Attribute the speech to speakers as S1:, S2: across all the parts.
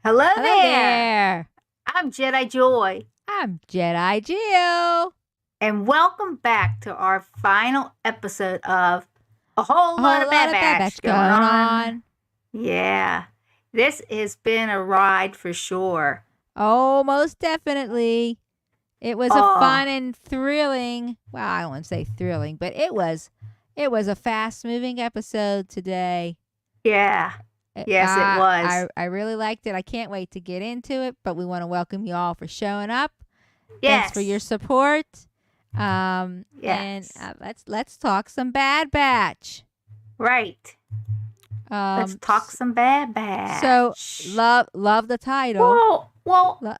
S1: Hello
S2: Hello
S1: there.
S2: there.
S1: I'm Jedi Joy,
S2: I'm Jedi Jill.
S1: and welcome back to our final episode of A Whole
S2: A
S1: Lot
S2: whole
S1: of Bad
S2: lot of bad
S1: Batch
S2: batch
S1: going
S2: going
S1: on.
S2: on.
S1: Yeah, this has been a ride for sure.
S2: Oh, most definitely. It was a
S1: Oh,
S2: fun and thrilling. Well, I don't want to say thrilling, but it was a fast-moving episode today.
S1: yeah. Yes, it
S2: I,
S1: was.
S2: I I really liked it. I can't wait to get into it, but we want to welcome you all for showing up. Thanks for your
S1: Yes,
S2: support. And
S1: yes.
S2: let's talk some Bad Batch.
S1: Right. Let's
S2: Um,
S1: talk some Bad
S2: So
S1: Batch.
S2: love the title.
S1: Well, well,
S2: Lo-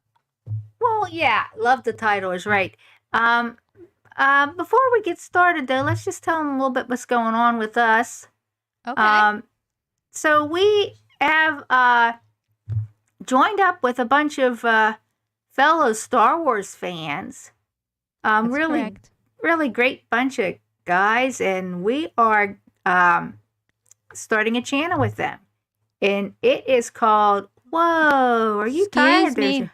S1: well, yeah. Love the title is right. Um, before we get started, though, let's just tell them a little bit what's going on with us.
S2: okay,
S1: Um, so we have joined up with a bunch of fellow Star Wars fans.
S2: that's
S1: Really,
S2: correct.
S1: really great bunch of guys, and we are starting a channel with them, and it is called. Whoa, are you tired?
S2: Excuse
S1: There's
S2: me.
S1: your.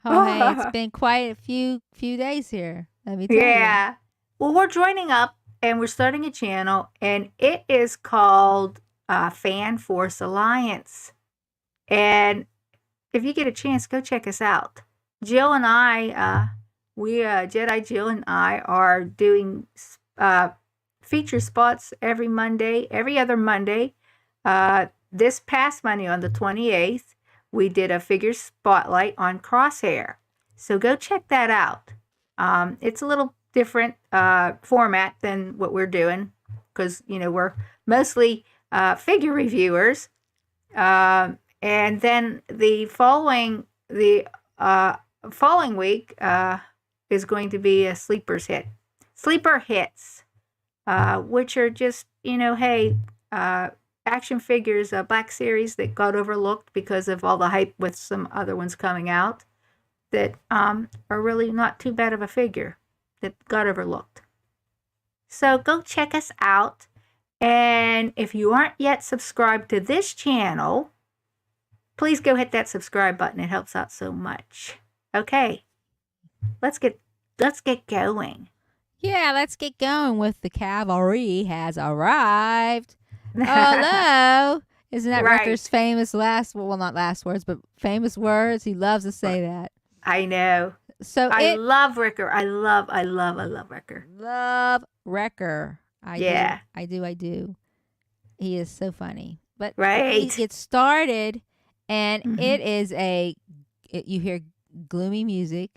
S2: Oh hey, it's been quite a few days here. Let me tell you.
S1: Yeah. Well, we're joining up, and we're starting a channel, and it is called Fan Force Alliance. And if you get a chance, go check us out. Jill and I, Jedi Jill and I are doing uh, feature spots every other Monday. This past Monday on the 28th, we did a figure spotlight on Crosshair. So go check that out. It's a little different format than what we're doing because, we're mostly figure reviewers. And then the following week is going to be a sleeper hits, which are just hey, action figures, a black series that got overlooked because of all the hype with some other ones coming out that are really not too bad of a figure that got overlooked. So go check us out. And if you aren't yet subscribed to this channel, please go hit that subscribe button. It helps out so much. Okay, let's get going.
S2: Yeah, let's get going with the cavalry has arrived. Hello. Isn't that
S1: Right.
S2: Wrecker's famous well, not last words, but famous words? He loves to say that.
S1: I know.
S2: So
S1: I
S2: it
S1: love Ricker. I love Ricker.
S2: love Wrecker. I do.
S1: Yeah.
S2: I do. He is so funny. But we
S1: Right.
S2: get started, and
S1: Mhm.
S2: it is you hear gloomy music,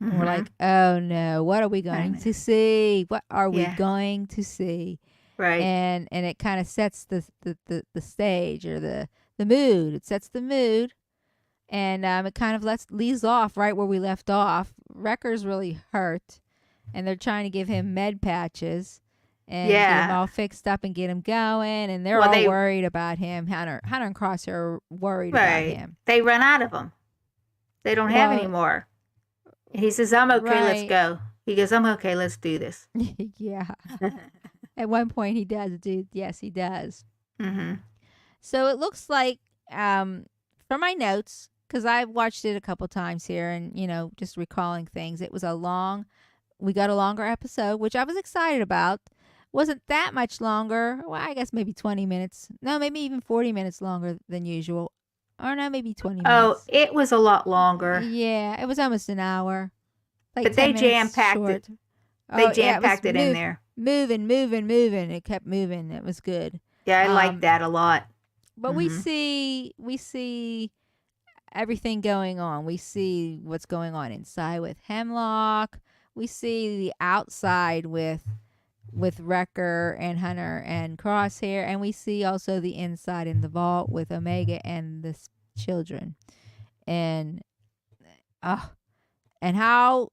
S2: and we're
S1: Mhm.
S2: like, oh no, what are we
S1: I
S2: going
S1: know.
S2: to see? What are we
S1: Yeah.
S2: going to see?
S1: Right.
S2: And it kind of sets the stage or the mood. It sets the mood, and it kind of leaves off right where we left off. Wrecker's really hurt, and they're trying to give him med patches and get him
S1: Yeah.
S2: all fixed up and get him going. And they're
S1: Well,
S2: all
S1: they
S2: worried about him. Hunter and Crosshair are worried about
S1: right.
S2: him.
S1: They run out of them. They don't have any
S2: Well,
S1: more. He says, "I'm okay. Let's
S2: right.
S1: go." He goes, "I'm okay. Let's do this."
S2: Yeah. At one point, he does do. Yes, he does.
S1: Mhm.
S2: So it looks like, from my notes, because I've watched it a couple times here, and just recalling things. It was we got a longer episode, which I was excited about. Wasn't that much longer. Well, I guess maybe 20 minutes. No, maybe even 40 minutes longer than usual. Or no, maybe 20
S1: Oh,
S2: minutes.
S1: it was a lot longer,
S2: Yeah, it was almost an hour. Like
S1: but
S2: 10
S1: they jam
S2: minutes
S1: packed it.
S2: short.
S1: They
S2: Oh, yeah,
S1: jam
S2: it was
S1: packed it in there.
S2: moving. It kept moving. It was good.
S1: Yeah, I like
S2: Um,
S1: that a lot.
S2: but
S1: Mhm.
S2: we see everything going on. We see what's going on inside with Hemlock. We see the outside with Wrecker and Hunter and Crosshair, and we see also the inside in the vault with Omega and the children. And oh, and how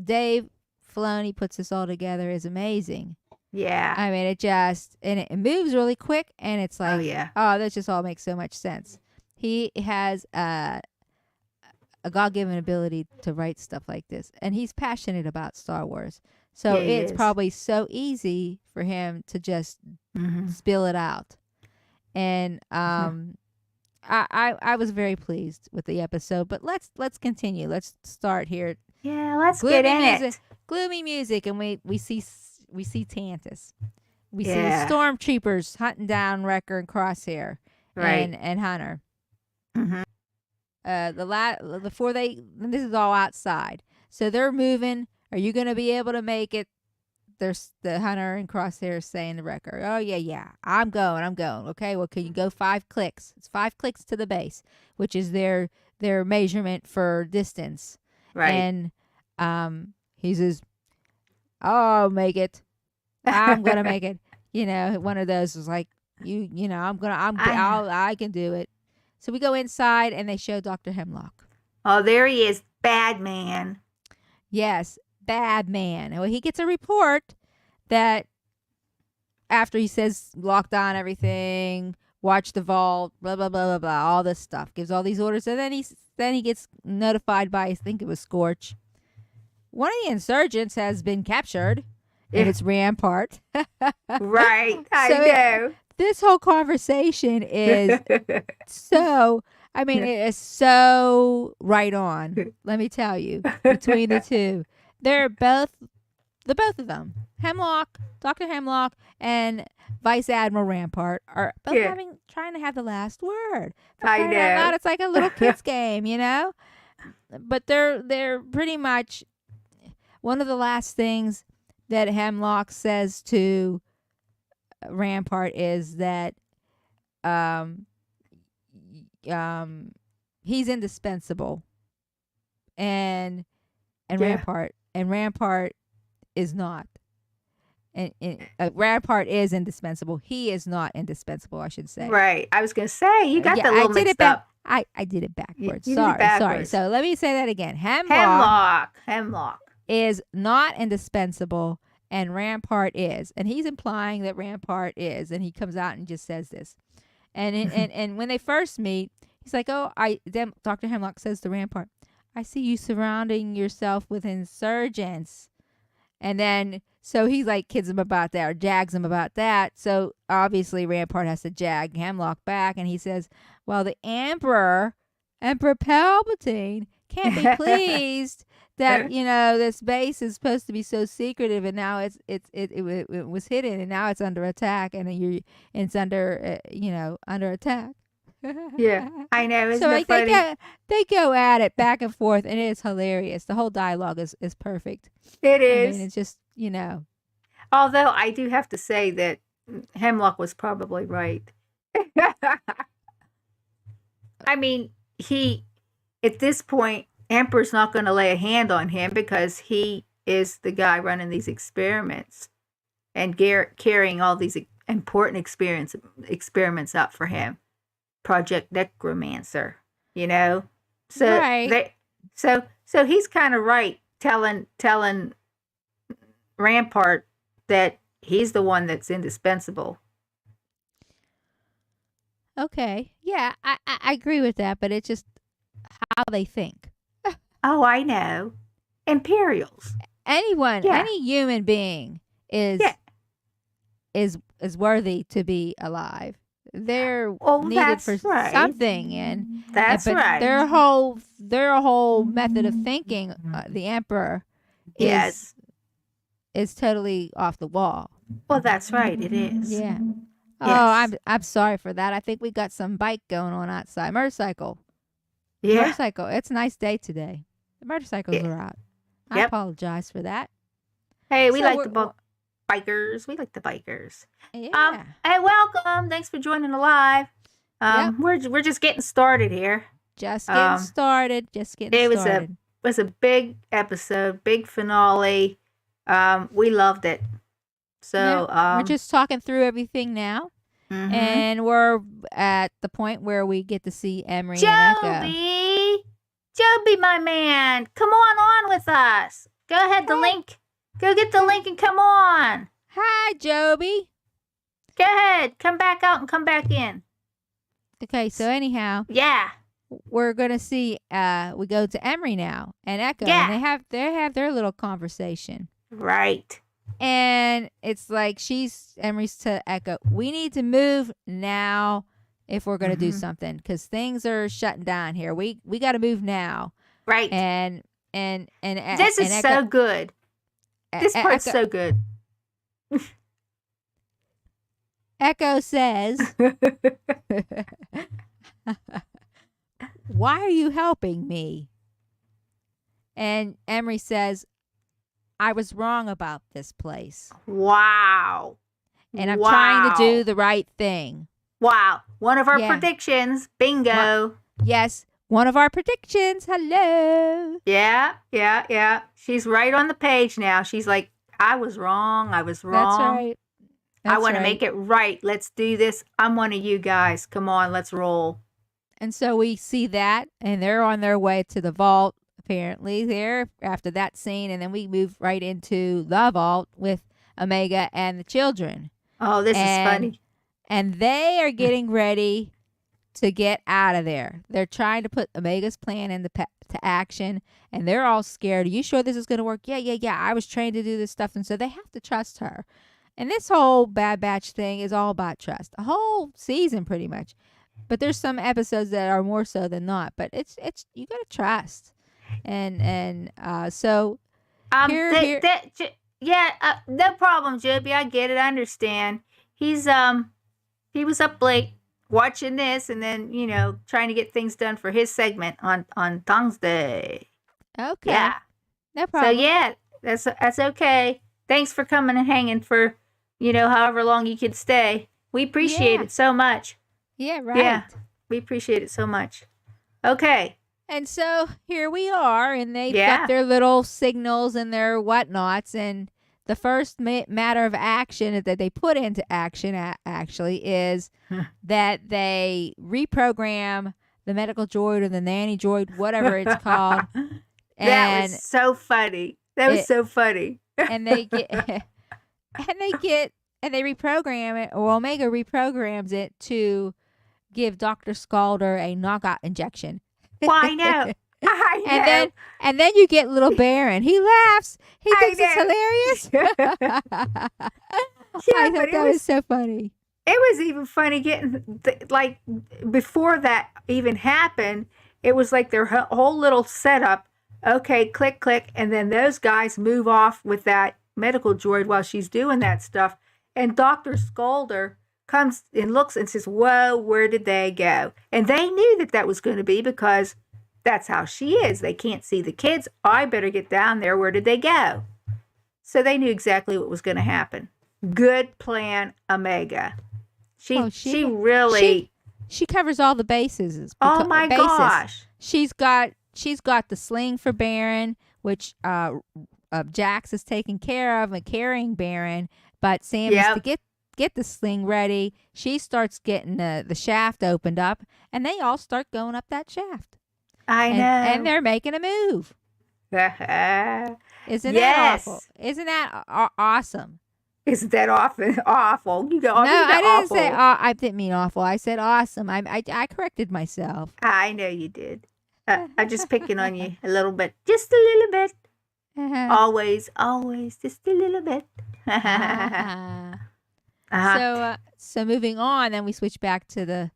S2: Dave Filoni puts this all together is amazing.
S1: Yeah.
S2: I mean, it moves really quick, and it's
S1: Oh
S2: like,
S1: yeah.
S2: oh, that just all makes so much sense. He has a God given ability to write stuff like this. And he's passionate about Star Wars. So
S1: Yeah, he
S2: it's
S1: is.
S2: probably so easy for him to just
S1: Mhm.
S2: spill it out. And I was very pleased with the episode, but let's continue. Let's start here.
S1: Yeah, let's get in
S2: music,
S1: it.
S2: Gloomy music, and we see Tantus. We see
S1: Yeah.
S2: stormtroopers hunting down Wrecker and Crosshair,
S1: Right.
S2: and Hunter.
S1: Mm-hmm.
S2: Before this is all outside, so they're moving. Are you gonna be able to make it? There's the Hunter and Crosshair saying to Wrecker, "Oh yeah, I'm going. Okay, well, can you go 5 clicks? It's 5 clicks to the base, which is their measurement for distance."
S1: Right.
S2: And he says, "I'll make it. I'm gonna make it." One of those was like, I can do it. So we go inside and they show Dr. Hemlock.
S1: Oh, there he is, bad man.
S2: Yes, bad man. Well, he gets a report that after he says lock down everything, watch the vault, blah blah blah blah blah, all this stuff, gives all these orders, and then he gets notified by, I think it was Scorch. One of the insurgents has been captured, and it's Rampart.
S1: Right, I know.
S2: This whole conversation is so. I mean, it is so right on. Let me tell you, between the two, the both of them, Dr. Hemlock, and Vice Admiral Rampart are both trying to have the last word.
S1: I know.
S2: It's like a little kids game, But they're pretty much one of the last things that Hemlock says to Rampart is that he's indispensable, and Rampart is not. And Rampart is indispensable. He is not indispensable, I should say.
S1: Right. I was going to say, you got that little mixed up.
S2: I did it backwards.
S1: You
S2: Sorry,
S1: did it backwards.
S2: sorry. So let me say that again. Hemlock is not indispensable, and Rampart is. And he's implying that Rampart is, and he comes out and just says this. And when they first meet, he's like, then Dr. Hemlock says to Rampart, "I see you surrounding yourself with insurgents." And then, so he like kids him about that, or jags him about that. So obviously Rampart has to jag Hemlock back, and he says, "Well, the Emperor Palpatine can't be pleased that this base is supposed to be so secretive, and now it was hidden, and now it's under attack, and it's under under attack."
S1: Yeah, I know. Isn't it funny?
S2: They go at it back and forth, and it's hilarious. The whole dialogue is perfect.
S1: It is.
S2: I mean, it's just
S1: Although I do have to say that Hemlock was probably right. I mean, at this point, Emperor's not going to lay a hand on him because he is the guy running these experiments and carrying all these important experiments out for him. Project Necromancer, So
S2: right.
S1: So he's kind of right telling Rampart that he's the one that's indispensable.
S2: Okay. Yeah, I agree with that, but it's just how they think.
S1: Oh, I know. Imperials.
S2: Any human being is worthy to be alive. They're needed for something, and
S1: that's right.
S2: Their whole method of thinking, the Emperor, is totally off the wall.
S1: Well, that's right. It is.
S2: Yeah. Yes. Oh, I'm sorry for that. I think we got some bike going on outside. Motorcycle.
S1: Yeah.
S2: Motorcycle. It's a nice day today. The motorcycles are out. I apologize for that.
S1: Hey, we like the bikers. We like the bikers.
S2: Yeah.
S1: Hey, welcome. Thanks for joining the live. We're just getting started here.
S2: Just getting started.
S1: It was a big episode, big finale. We loved it. So
S2: we're just talking through everything now.
S1: Mm-hmm.
S2: And we're at the point where we get to see Emery and Echo.
S1: Joby, my man, come on with us. Go ahead, the link. Go get the link and come on.
S2: Hi, Joby.
S1: Go ahead. Come back out and come back in.
S2: Okay, so anyhow.
S1: Yeah.
S2: We're going to see, we go to Emery now and Echo.
S1: Yeah.
S2: And they have their little conversation.
S1: Right.
S2: And it's like Emery's to Echo, we need to move now if we're going to do
S1: Mhm.
S2: something, because things are shutting down here. We got to move now.
S1: Right.
S2: And
S1: This is
S2: Echo,
S1: so good. This part's
S2: Echo
S1: so good.
S2: Echo says, "Why are you helping me?" And Emery says, "I was wrong about this place,
S1: Wow.
S2: and I'm trying to do
S1: Wow.
S2: the right thing."
S1: Wow. One of our
S2: Yeah.
S1: predictions. Bingo.
S2: Yes, one of our predictions. Hello.
S1: Yeah. She's right on the page now. She's like, I was wrong. I was
S2: That's
S1: wrong.
S2: right.
S1: I
S2: That's
S1: want to
S2: right.
S1: make it right. Let's do this. I'm one of you guys. Come on, let's roll.
S2: And so we see that, and they're on their way to the vault, apparently, there after that scene. And then we move right into the vault with Omega and the children.
S1: Oh, this is
S2: And
S1: funny.
S2: and they are getting ready to get out of there. They're trying to put Omega's plan into to action, and they're all scared. Are you sure this is going to work? Yeah. I was trained to do this stuff, and so they have to trust her. And this whole Bad Batch thing is all about trust. A whole season, pretty much. But there's some episodes that are more so than not. But it's you gotta trust, and so here.
S1: No problem, Joby. I get it. I understand. He's he was up late watching this, and then trying to get things done for his segment on Thursday.
S2: Okay,
S1: Yeah.
S2: no problem.
S1: So yeah, that's okay. Thanks for coming and hanging for however long you could stay. We appreciate it so much.
S2: Yeah, right.
S1: Yeah, we appreciate it so much. Okay.
S2: And so here we are, and they've
S1: Yeah.
S2: got their little signals and their whatnots. And the first matter of action that they put into action actually is that they reprogram the medical droid or the nanny droid, whatever it's called.
S1: That was so funny.
S2: And they get and they reprogram it, or Omega reprograms it to give Dr. Scalder a knockout injection.
S1: Well, I know.
S2: And then you get little Baron. He laughs. He thinks it's hilarious. I thought that was so funny.
S1: It was even funny getting like before that even happened. It was like their whole little setup. Okay, click, click, and then those guys move off with that medical droid while she's doing that stuff. And Dr. Scalder comes and looks and says, whoa, where did they go? And they knew that was going to be, because that's how she is. They can't see the kids. I better get down there. Where did they go? So they knew exactly what was going to happen. Good plan, Omega. She really...
S2: She covers all the bases.
S1: Oh my gosh.
S2: She's got the sling for Baron, which Jax is taking care of and carrying Baron, but Sam is to get the sling ready. She starts getting the shaft opened up, and they all start going up that shaft.
S1: I know.
S2: And they're making a move. Isn't that awful? Isn't that awesome?
S1: Isn't that awful?
S2: No, I didn't say. I didn't mean awful. I said awesome. I corrected myself.
S1: I know you did. I'm just picking on you a little bit, just a little bit. Always, just a little bit.
S2: So moving on, then we switch back to the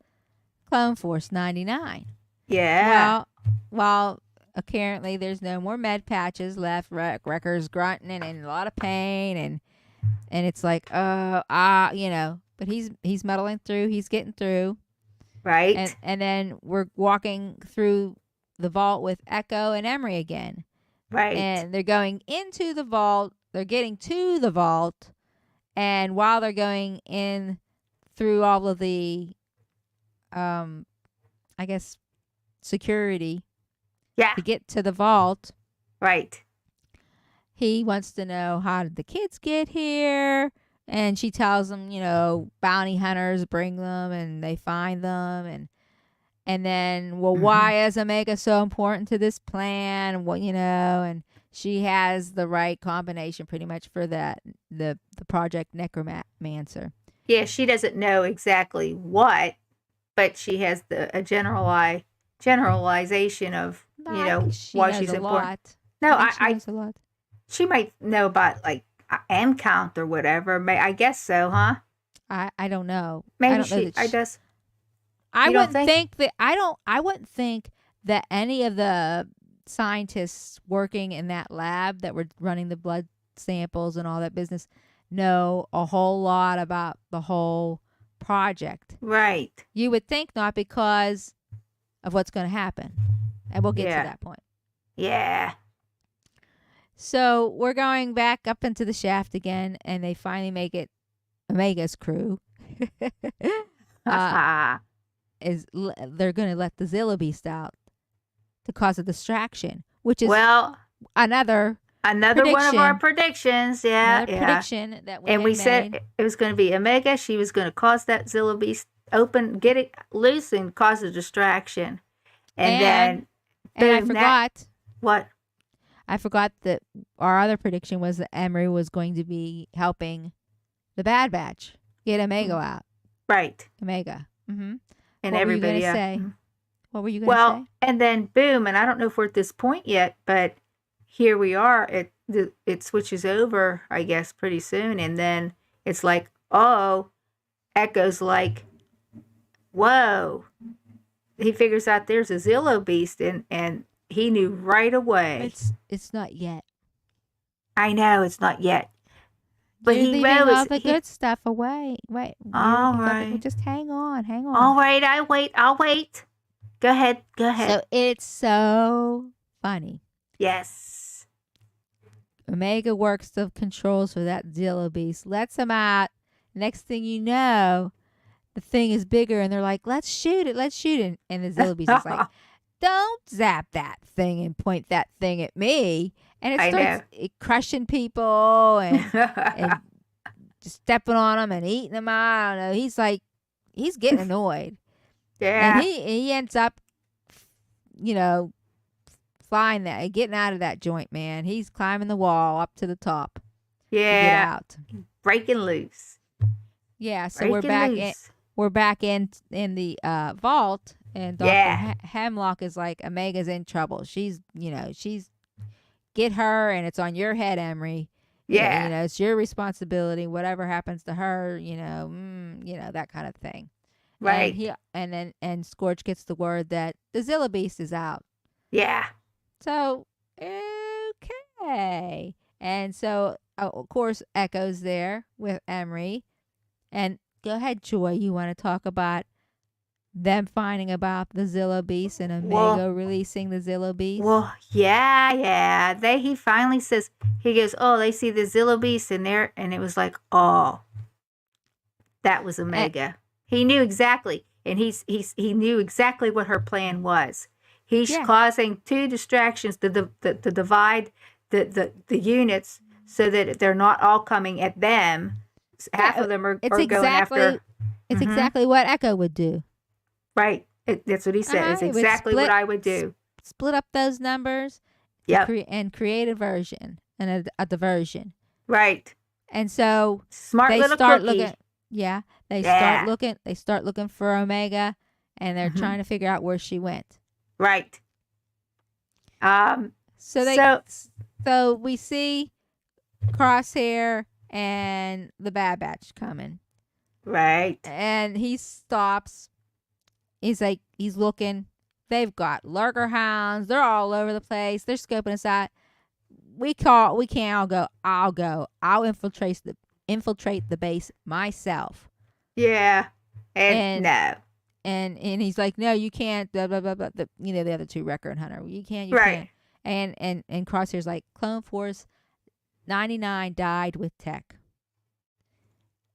S2: Clone Force 99.
S1: Yeah.
S2: Well, apparently there's no more med patches left. Wrecker's grunting and in a lot of pain, and it's like, but he's muddling through. He's getting through.
S1: Right.
S2: And then we're walking through the vault with Echo and Emery again.
S1: Right.
S2: And they're going into the vault. They're getting to the vault. And while they're going in through all of the, security to get to the vault.
S1: Right.
S2: He wants to know, how did the kids get here? And she tells him, bounty hunters bring them and they find them. And then, why is Omega so important to this plan? Well, and she has the right combination pretty much for the Project Necromancer.
S1: Yeah, she doesn't know exactly what, but she has a generalization of, why she's important.
S2: Lot.
S1: No,
S2: she knows a lot.
S1: She might know about like M count or whatever. I guess so, huh?
S2: I don't know.
S1: Maybe I guess.
S2: I
S1: You don't
S2: wouldn't
S1: think?
S2: think that I wouldn't think that any of the scientists working in that lab that were running the blood samples and all that business know a whole lot about the whole project.
S1: Right.
S2: You would think not, because of what's going to happen. And we'll get to
S1: Yeah.
S2: that point.
S1: Yeah.
S2: So we're going back up into the shaft again, and they finally make it. Omega's crew they're going to let the Zilla Beast out to cause a distraction, which is
S1: well,
S2: another
S1: one of our predictions. Yeah.
S2: another prediction that we
S1: And
S2: had
S1: we
S2: made.
S1: said it was going to be Omega. She was going to cause that Zilla Beast get it loose and cause a distraction. And then,
S2: and I
S1: boom,
S2: forgot.
S1: What?
S2: I forgot that our other prediction was that Emery was going to be helping the Bad Batch get Omega out.
S1: Right.
S2: Omega. Mm-hmm.
S1: And
S2: what
S1: everybody.
S2: Were you gonna say? What were you going to say?
S1: Well, and then boom, and I don't know if we're at this point yet, but here we are. It switches over, I guess, pretty soon, and then it's like, oh, Echo's like, whoa. He figures out there's a Zillo Beast, and he knew right away.
S2: It's not yet.
S1: I know it's not yet, but
S2: You're
S1: he
S2: leaving
S1: knows
S2: all the good stuff away. Wait,
S1: all right.
S2: Just hang on.
S1: All right, I'll wait. Go ahead.
S2: So it's so funny.
S1: Yes.
S2: Omega works the controls for that Zillo Beast, lets him out. Next thing you know, the thing is bigger, and they're like, let's shoot it. And the Zillo Beast is like, don't zap that thing and point that thing at me. And it starts crushing people and just stepping on them and eating them out. I don't know. He's getting annoyed.
S1: Yeah.
S2: And he ends up, getting out of that joint, man. He's climbing the wall up to the top.
S1: Yeah.
S2: To get out.
S1: Breaking loose.
S2: Yeah. So we're back in the vault, and Dr. Hemlock is like, Omega's in trouble. She's get her, and it's on your head, Emery.
S1: Yeah.
S2: It's your responsibility. Whatever happens to her, that kind of thing.
S1: Right.
S2: And Scorch gets the word that the Zilla Beast is out.
S1: Yeah.
S2: So, okay. And so, of course, Echo's there with Emery. And go ahead, Joy. You want to talk about them finding about the Zilla Beast and Omega releasing the Zilla Beast?
S1: Well, yeah. He finally says, he goes, oh, they see the Zilla Beast in there. And it was like, oh, that was Omega. He knew exactly. And he knew exactly what her plan was. He's causing two distractions to divide the units so that they're not all coming at them. Half of them are going after.
S2: It's exactly what Echo would do.
S1: Right. That's what he said. It's exactly what I would do.
S2: Split up those numbers.
S1: Yep.
S2: And create a version and a diversion.
S1: Right.
S2: And so
S1: smart
S2: they
S1: little
S2: start
S1: cookie.
S2: looking. Yeah. They start looking for Omega, and they're trying to figure out where she went.
S1: Right.
S2: So we see Crosshair and the Bad Batch coming.
S1: Right.
S2: And he stops. He's looking. They've got lurker hounds. They're all over the place. They're scoping us out. We can't all go. I'll go. I'll infiltrate the base myself. Yeah. And no. And he's like, no, you can't. Blah, blah, blah, blah. The other two, Wrecker and Hunter. You can't. You can't. And Crosshair's like, Clone Force 99 died with Tech.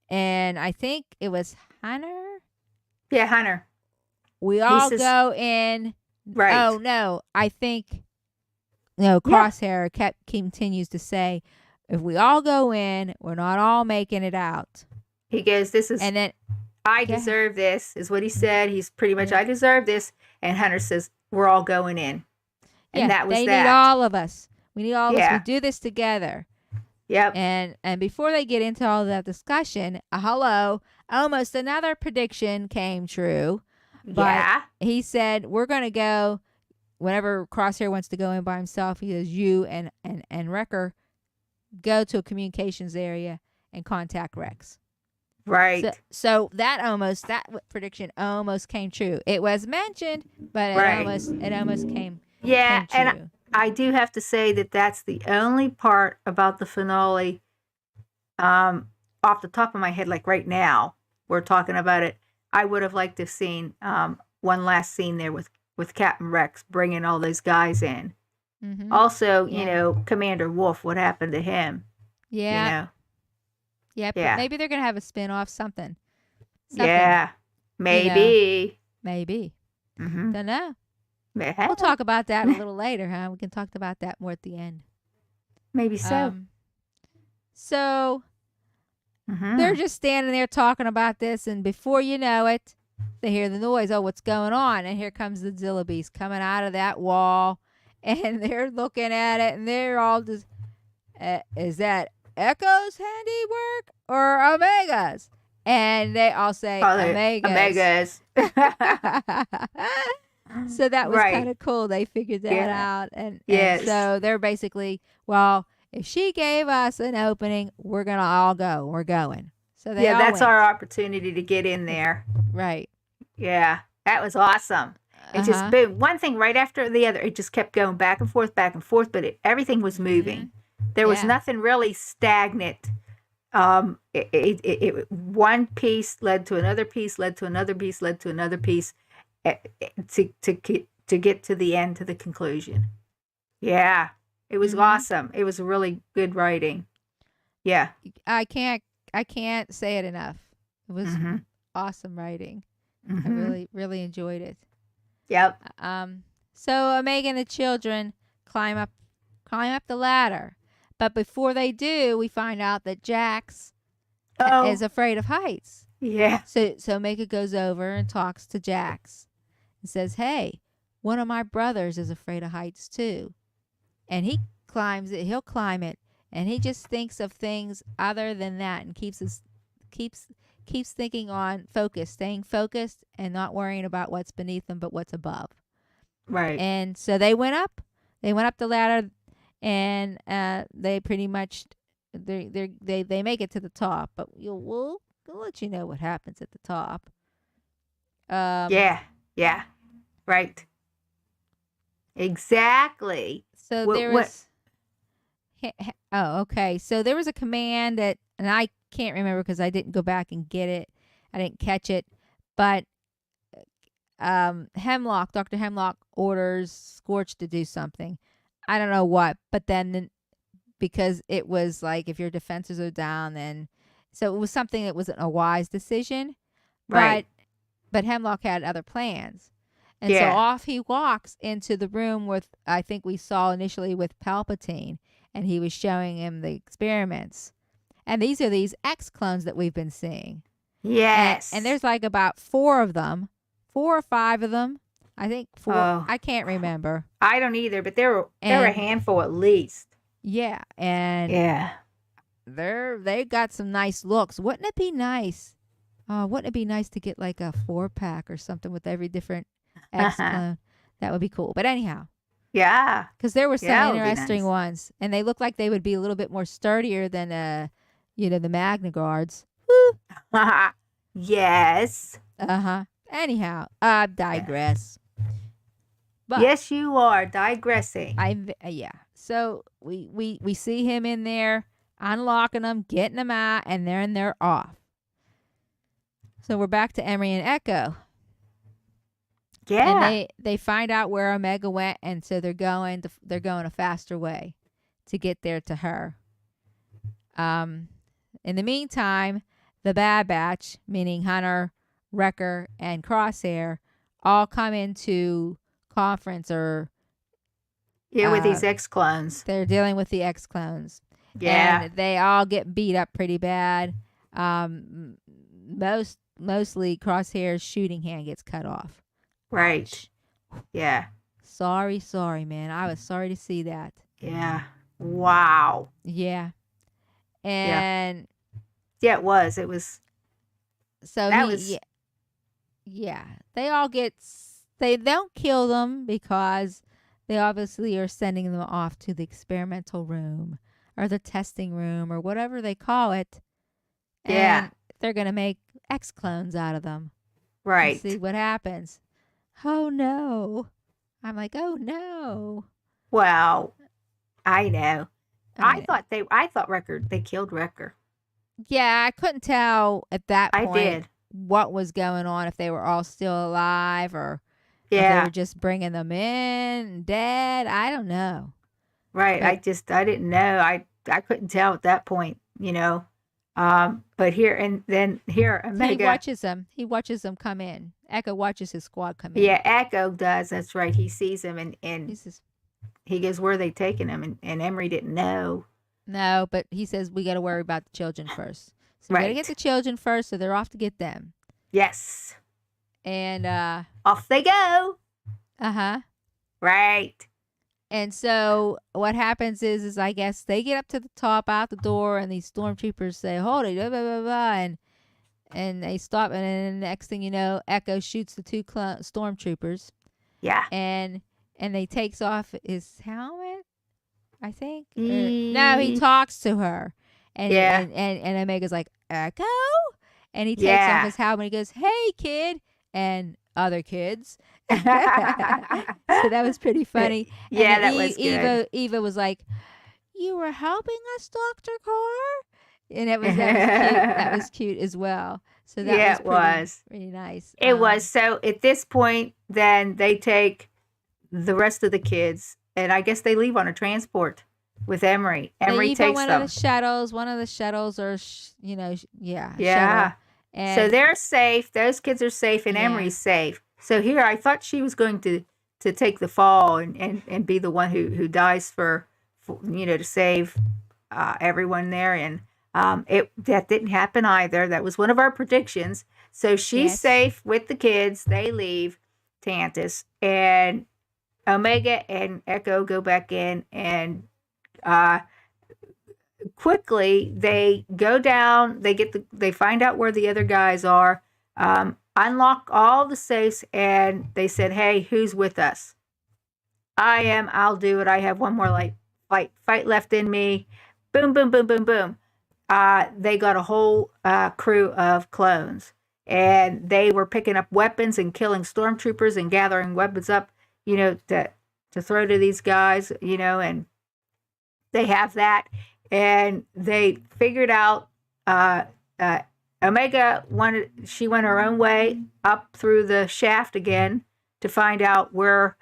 S2: And I think it was Hunter.
S1: Yeah, Hunter.
S2: We all go in.
S1: Right.
S2: Oh no, I think. No, Crosshair continues to say, if we all go in, we're not all making it out.
S1: He goes, this is. And then. I deserve this, is what he said. He's pretty much, I deserve this. And Hunter says, we're all going in. And that was that.
S2: They need all of us. We need all of us. We do this together.
S1: Yep.
S2: And before they get into all that discussion, almost another prediction came true. But he said, we're going to go, whenever Crosshair wants to go in by himself, he says, you and Wrecker go to a communications area and contact Rex.
S1: Right.
S2: So that prediction almost came true. It was mentioned, but
S1: Right.
S2: it almost
S1: Yeah,
S2: came
S1: and
S2: true.
S1: I do have to say that that's the only part about the finale, off the top of my head, like right now, we're talking about it. I would have liked to have seen one last scene there with Captain Rex bringing all those guys in.
S2: Mm-hmm.
S1: Also,
S2: Yeah.
S1: Commander Wolf, what happened to him? You
S2: Yeah.
S1: know,
S2: Yeah. But
S1: yeah,
S2: maybe they're gonna have a spin-off, something.
S1: yeah,
S2: You know.
S1: maybe.
S2: Maybe.
S1: Mm-hmm.
S2: Don't know. We'll
S1: Yeah,
S2: talk about that a little later, huh? We can talk about that more at the end.
S1: maybe so.
S2: So they're
S1: Mm-hmm.
S2: just standing there talking about this, and before you know it, they hear the noise. Oh, what's going on? And here comes the Zilla Beast coming out of that wall, and they're looking at it, and they're all just, is that Echo's handiwork or Omega's? And they all say
S1: Oh, the
S2: Omega's.
S1: Omegas.
S2: So that was kind
S1: Right.
S2: of cool. They figured that
S1: Yeah.
S2: out, and
S1: Yes.
S2: so they're basically, well, if she gave us an opening, we're gonna all go. We're going. So they
S1: Yeah,
S2: all
S1: that's
S2: went.
S1: our opportunity to get in there.
S2: Right.
S1: Yeah, that was awesome. It
S2: Uh
S1: just
S2: huh.
S1: boom, one thing right after the other. It just kept going back and forth, but everything was
S2: Mm-hmm.
S1: moving. There was
S2: Yeah.
S1: nothing really stagnant. One piece led to another piece, led to another piece, led to another piece, to get to the end, to the conclusion. Yeah, it was
S2: Mm-hmm.
S1: awesome. It was really good writing. Yeah.
S2: I can't. I can't say it enough. It was
S1: Mhm.
S2: awesome writing. I
S1: Mhm.
S2: really, really enjoyed it.
S1: Yep.
S2: So Omega and the children climb up, the ladder, but before they do, we find out that Jax is
S1: Oh,
S2: afraid of heights.
S1: yeah.
S2: So Omega goes over and talks to Jax and says, "Hey, one of my brothers is afraid of heights too, and he climbs it. He'll climb it, and he just thinks of things other than that, and keeps keeps thinking on focus, staying focused, and not worrying about what's beneath him, but what's above."
S1: Right.
S2: And so they went up. They went up the ladder, and they pretty much they make it to the top. But we'll let you know what happens at the top. Um,
S1: Yeah. Yeah. Right. Exactly.
S2: so
S1: What?
S2: there
S1: What?
S2: was. Oh, okay. So there was a command that, and I can't remember because I didn't go back and get it. I didn't catch it, but Dr. Hemlock orders Scorch to do something. I don't know what, but then because it was like if your defenses are down, then so it was something that wasn't a wise decision,
S1: Right.
S2: but Hemlock had other plans. And so
S1: Yeah.
S2: off he walks into the room with, I think we saw initially with Palpatine, and he was showing him the experiments. And these are these X clones that we've been seeing. And
S1: Yes.
S2: there's like about 4 of them, 4 or 5 of them. I think 4.
S1: Oh,
S2: I can't remember.
S1: I don't either, but there were a
S2: And
S1: handful at least.
S2: yeah, and
S1: Yeah.
S2: they got some nice looks. Wouldn't it be nice? Wouldn't it be nice to get like a 4-pack or something with every different X clone? That would be cool. But anyhow,
S1: Yeah.
S2: because there were some
S1: Yeah, it would be
S2: interesting
S1: nice.
S2: ones, and they look like they would be a little bit more sturdier than the Magna Guards. Woo.
S1: Yes.
S2: Anyhow,
S1: Yeah.
S2: digress. But
S1: Yes, you are digressing.
S2: yeah. So we see him in there, unlocking them, getting them out, and then they're off. So we're back to Emery and Echo, and
S1: Yeah.
S2: they find out where Omega went, and so they're going a faster way to get there to her. In the meantime, the Bad Batch, meaning Hunter, Wrecker, and Crosshair, all come into conference, or
S1: Yeah, with these X clones.
S2: they're dealing with the X clones,
S1: Yeah.
S2: and they all get beat up pretty bad. Mostly Crosshair's shooting hand gets cut off.
S1: Right. Yeah.
S2: Sorry, man. I was sorry to see that.
S1: Yeah. Wow.
S2: Yeah.
S1: Yeah.
S2: And
S1: Yeah, it was. It was.
S2: so
S1: That was.
S2: yeah. They don't kill them because they obviously are sending them off to the experimental room or the testing room or whatever they call it.
S1: Yeah.
S2: And they're gonna make X clones out of them and see
S1: Right.
S2: what happens. Oh no! I'm like, oh no!
S1: Well, I know.
S2: I know.
S1: I thought they killed Wrecker.
S2: Yeah, I couldn't tell at that
S1: I
S2: point
S1: did.
S2: what was going on, if they were all still alive or if they were
S1: Yeah.
S2: just bringing them in dead. I don't know.
S1: Right.
S2: But
S1: I didn't know. I couldn't tell at that point, you know. But here and then here
S2: he
S1: Omega,
S2: watches them. He watches them come in. Echo watches his squad come in.
S1: yeah, Echo does. That's right. He sees him
S2: He
S1: and
S2: says,
S1: he goes, "Where are they taking him?" And Emery didn't know.
S2: no, but he says we got to worry about the children first. So we got to get
S1: Right.
S2: the children first, so they're off to get them.
S1: Yes.
S2: And
S1: Off they go.
S2: uh-huh.
S1: Right.
S2: And so what happens is I guess they get up to the top out the door, and these stormtroopers say, "Hold it," blah blah blah, blah, and they stop, and then the next thing you know, Echo shoots the two stormtroopers,
S1: Yeah.
S2: and they takes off his helmet, I think. No, he
S1: E-
S2: talks to her, and
S1: Yeah.
S2: and Omega's like, Echo, and he takes off
S1: Yeah.
S2: his helmet. He goes, "Hey, kid," and other kids. So that was pretty funny. And
S1: Yeah,
S2: then
S1: that was good.
S2: Eva was like, "You were helping us, Dr. Carr," and that was cute. That was cute as well. So that
S1: Yeah,
S2: was
S1: it was.
S2: pretty nice.
S1: It was. So at this point, then they take the rest of the kids, and I guess they leave on a transport with Emery.
S2: They
S1: Emery
S2: leave on
S1: takes
S2: one
S1: them.
S2: of the shuttles. One of the shuttles are, yeah,
S1: Yeah.
S2: shuttle.
S1: So
S2: And
S1: they're safe. Those kids are safe, and
S2: yeah,
S1: Emery's safe. So here, I thought she was going to take the fall and be the one who dies for to save everyone there. And that didn't happen either. That was one of our predictions. So she's
S2: yes,
S1: safe with the kids. They leave Tantus, and Omega and Echo go back in, and uh, quickly they go down. They find out where the other guys are. Unlock all the safes, and they said, "Hey, who's with us?" I am. I'll do it. I have one more fight left in me. Boom, boom, boom, boom, boom. They got a whole crew of clones, and they were picking up weapons and killing stormtroopers and gathering weapons up, to throw to these guys, and they have that, and they figured out. Omega went her own way up through the shaft again to find out where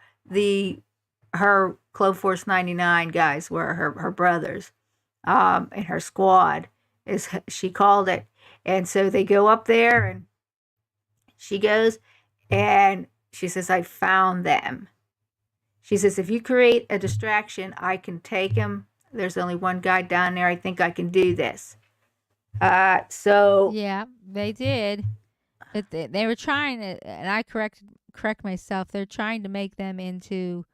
S1: her Clone Force 99 guys were, her brothers, and her squad, is she called it. And so they go up there, and she goes, and she says, "I found them." She says, "If you create a distraction, I can take him. There's only one guy down there. I think I can do this." So
S2: yeah, they did. But they were trying to, and I correct myself. They're trying to make them into.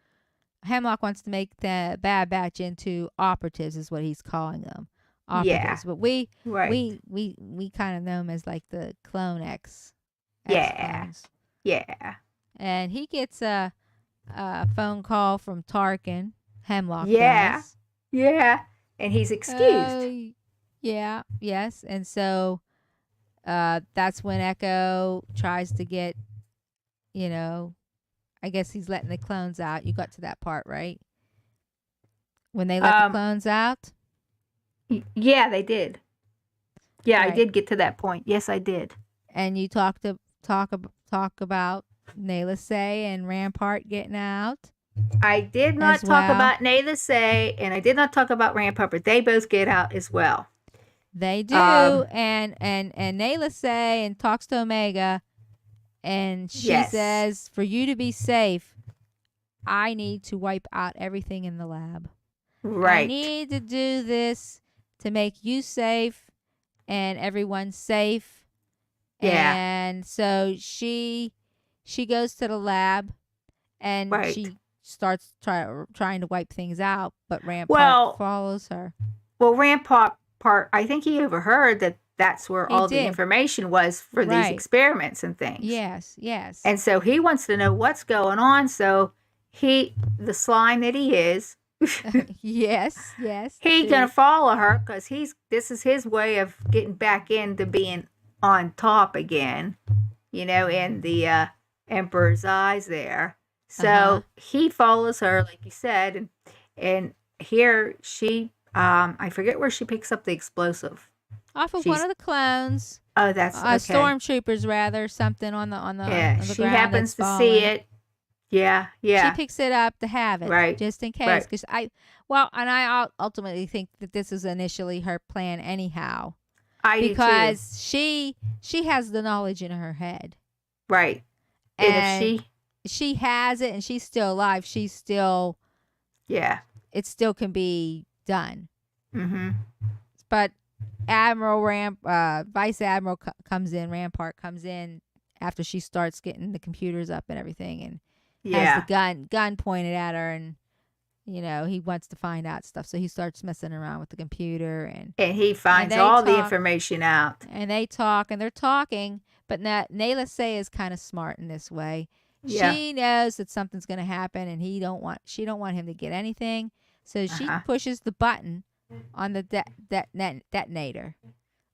S2: Hemlock wants to make the Bad Batch into operatives, is what he's calling them,
S1: yeah,
S2: operatives. But we
S1: right,
S2: kind of know them as like the Clone X
S1: yeah,
S2: clones.
S1: yeah,
S2: And he gets a phone call from Tarkin. Hemlock
S1: yeah,
S2: does.
S1: yeah, and he's excused.
S2: Yeah, yes. And so that's when Echo tries to get, I guess he's letting the clones out. You got to that part, right? When they let the clones out?
S1: Yeah, they did. Yeah, I
S2: Right.
S1: did get to that point. Yes, I did.
S2: And you talk about Nayla Say and Rampart getting out.
S1: I did not
S2: As
S1: talk
S2: well.
S1: about Nayla Say, and I did not talk about Rampart, but they both get out as well.
S2: They do, and Nayla Say and talks to Omega, and she
S1: Yes.
S2: says, "For you to be safe, I need to wipe out everything in the lab. I
S1: Right.
S2: need to do this to make you safe and everyone safe."
S1: Yeah.
S2: And so she goes to the lab, and
S1: Right.
S2: she starts trying to wipe things out, but Rampart
S1: Well-
S2: follows her.
S1: Well, Rampart, I think he overheard that that's where
S2: He
S1: all the
S2: did.
S1: information was for these
S2: Right.
S1: experiments and things.
S2: Yes.
S1: And so he wants to know what's going on. So the slime that he is,
S2: yes.
S1: he's
S2: true.
S1: gonna follow her because this is his way of getting back into being on top again, in the Emperor's eyes there.
S2: Uh-huh.
S1: So he follows her, like you said, and here she, I forget where she picks up the explosive.
S2: Off of one
S1: She's
S2: of the clones,
S1: Oh, that's okay.
S2: stormtroopers rather, something on
S1: Yeah,
S2: the
S1: she
S2: ground that's
S1: happens to see
S2: fallen.
S1: it. Yeah,
S2: She
S1: yeah,
S2: picks it up to have it
S1: right,
S2: just in case.
S1: right.
S2: Because and I ultimately think that this is initially her plan anyhow,
S1: I do too.
S2: because she has the knowledge in her head,
S1: Right. And if
S2: and
S1: she,
S2: she has it, and she's still alive.
S1: yeah,
S2: It still can be done.
S1: mm-hmm,
S2: But Vice Admiral comes in, Rampart comes in after she starts getting the computers up and everything, and has the
S1: yeah.
S2: gun pointed at her, and he wants to find out stuff, so he starts messing around with the computer,
S1: And he
S2: and
S1: finds
S2: they
S1: all the
S2: talk,
S1: information out.
S2: and they talk, and they're talking, but Nayla Say is kind of smart in this way.
S1: Yeah.
S2: She knows that something's going to happen, and she don't want him to get anything, so she
S1: Uh-huh.
S2: pushes the button on the detonator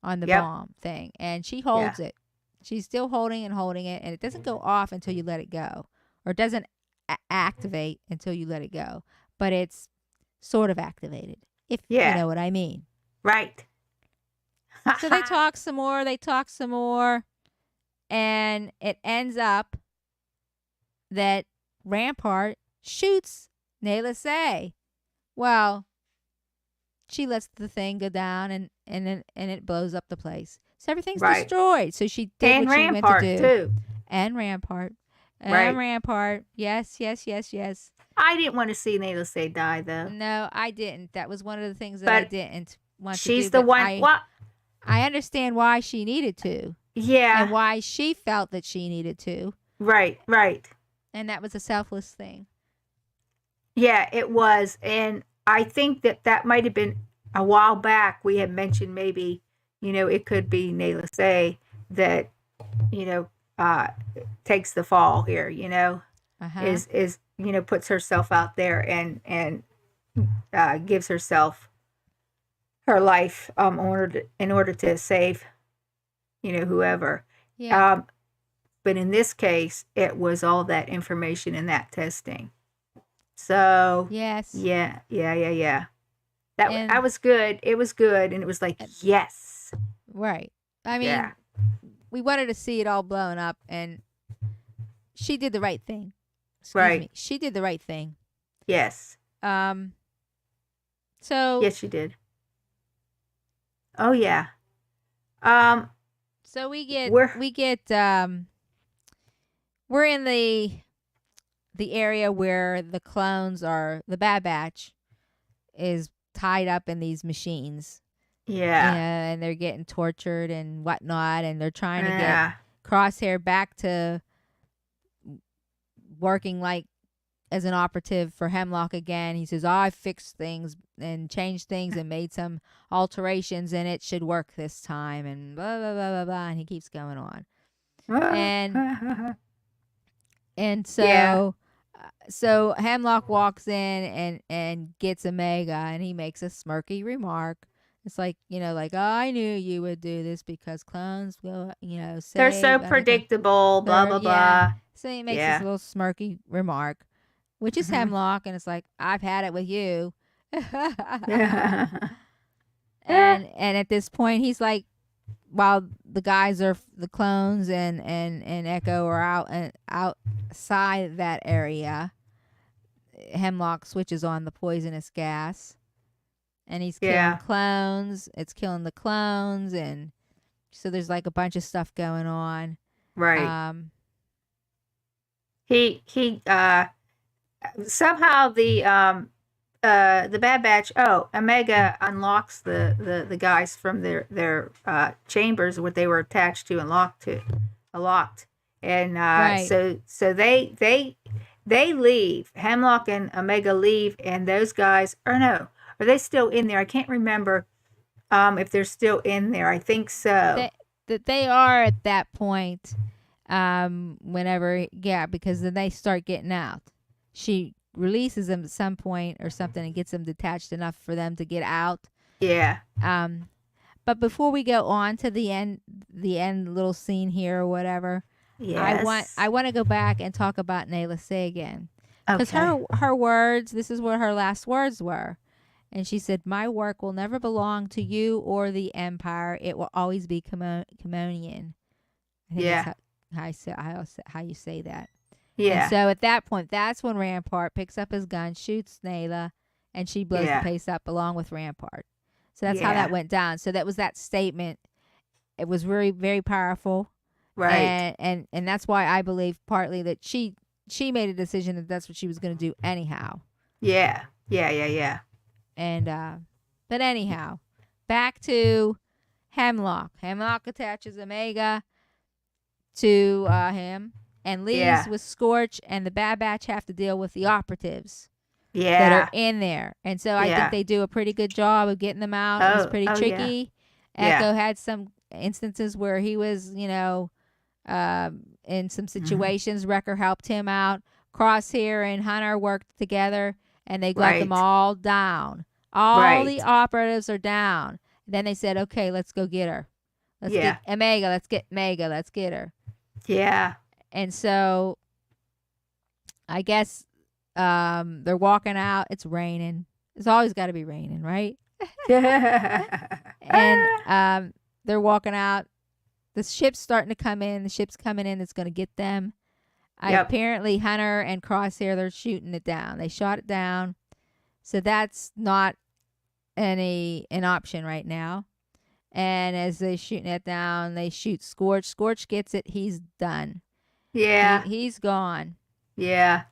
S2: on the
S1: Yep.
S2: bomb thing, and she
S1: Yeah.
S2: holds it. She's still holding it, and it doesn't go off until you let it go, or it doesn't activate until you let it go, but it's sort of activated, if you
S1: Yeah.
S2: know what I mean.
S1: Right.
S2: So they talk some more, and it ends up that Rampart shoots Nayla Say. Well, she lets the thing go down, and it blows up the place. So everything's
S1: Right.
S2: destroyed. So she did
S1: And
S2: what she went to
S1: Rampart
S2: do.
S1: too.
S2: And Rampart. And
S1: Right.
S2: Rampart. Yes, yes, yes, yes.
S1: I didn't want to see Needless Say die though.
S2: No, I didn't. That was one of the things that I
S1: But
S2: didn't want to do.
S1: she's the
S2: But
S1: one. What?
S2: I understand why she needed to, and
S1: Yeah.
S2: why she felt that she needed to.
S1: Right. Right.
S2: And that was a selfless thing.
S1: Yeah, it was. And I think that might have been a while back. We had mentioned maybe, it could be Needless Say that, you know, uh, takes the fall here,
S2: Uh-huh.
S1: is puts herself out there and gives herself her life in order to save whoever.
S2: Yeah.
S1: But in this case, it was all that information and that testing. So
S2: Yes.
S1: yeah. That
S2: And
S1: was good. It was good, and it was like yes,
S2: right. I mean,
S1: yeah,
S2: we wanted to see it all blown up, and she did the right thing. Excuse
S1: right,
S2: me. She did the right thing.
S1: yes,
S2: Um. So
S1: yes, you did. Oh yeah. Um,
S2: so we get
S1: we're
S2: we're in the area where the Bad Batch is tied up in these machines,
S1: yeah,
S2: and they're getting tortured and whatnot, and they're trying to get
S1: yeah,
S2: Crosshair back to working like as an operative for Hemlock again. He says, I fixed things and changed things and made some alterations, and it should work this time, and blah blah blah blah blah, and he keeps going on. And
S1: yeah,
S2: so Hemlock walks in and gets Omega, and he makes a smirky remark. It's like, like, oh, I knew you would do this because clones will,
S1: they're so
S2: save everything.
S1: predictable. Blah blah
S2: Yeah.
S1: blah.
S2: So he makes this
S1: Yeah.
S2: little smirky remark, which is
S1: Mhm.
S2: Hemlock, and it's like, I've had it with you.
S1: Yeah.
S2: And at this point, he's like, while the clones and Echo are out and outside that area, Hemlock switches on the poisonous gas, and he's killing
S1: Yeah.
S2: clones. It's killing the clones, and so there's like a bunch of stuff going on.
S1: Right. He somehow the Bad Batch. Oh, Omega unlocks the guys from their chambers what they were attached to and locked, and
S2: Right.
S1: so they leave. Hemlock and Omega leave, and those guys. Or no, are they still in there? I can't remember if they're still in there. I think so.
S2: They are at that point. Whenever, yeah, because then they start getting out. She releases them at some point or something and gets them detached enough for them to get out.
S1: Yeah.
S2: But But before we go on to the end little scene here or whatever,
S1: Yes.
S2: I want to go back and talk about Nayla Sagan, because
S1: Okay.
S2: her words. This is what her last words were, and she said, "My work will never belong to you or the Empire. It will always be Commonian." I think
S1: Yeah.
S2: that's how you say that. And
S1: Yeah.
S2: so at that point, that's when Rampart picks up his gun, shoots Nayla, and she blows the
S1: Yeah.
S2: place up along with Rampart. So that's how that
S1: Yeah.
S2: went down. So that was that statement. It was very, very powerful.
S1: Right.
S2: And that's why I believe partly that she made a decision that that's what she was going to do anyhow.
S1: Yeah. Yeah. Yeah. Yeah.
S2: And but anyhow, back to Hemlock. Hemlock attaches Omega to him and leaves
S1: Yeah.
S2: with Scorch, and the Bad Batch have to deal with the operatives that are
S1: Yeah.
S2: in there. And so I think
S1: Yeah.
S2: they do a pretty good job of getting them out. It was pretty
S1: Oh, yeah.
S2: tricky.
S1: Yeah.
S2: Echo had some instances where he was, in some situations. Wrecker helped him out. Crosshair and Hunter worked together, and they got them
S1: Right.
S2: all down. All the
S1: Right.
S2: operatives are down. Then they said, "Okay, let's go get her. Let's
S1: Yeah.
S2: get Omega. Let's get Mega. Let's get her."
S1: Yeah.
S2: And so I guess they're walking out. It's raining. It's always got to be raining, right? And they're walking out. The ship's starting to come in. The ship's coming in. It's going to get them.
S1: Yep.
S2: Apparently, Hunter and Crosshair, they're shooting it down. They shot it down. So that's not an option right now. And as they're shooting it down, they shoot Scorch. Scorch gets it. He's done.
S1: Yeah.
S2: He's gone.
S1: Yeah.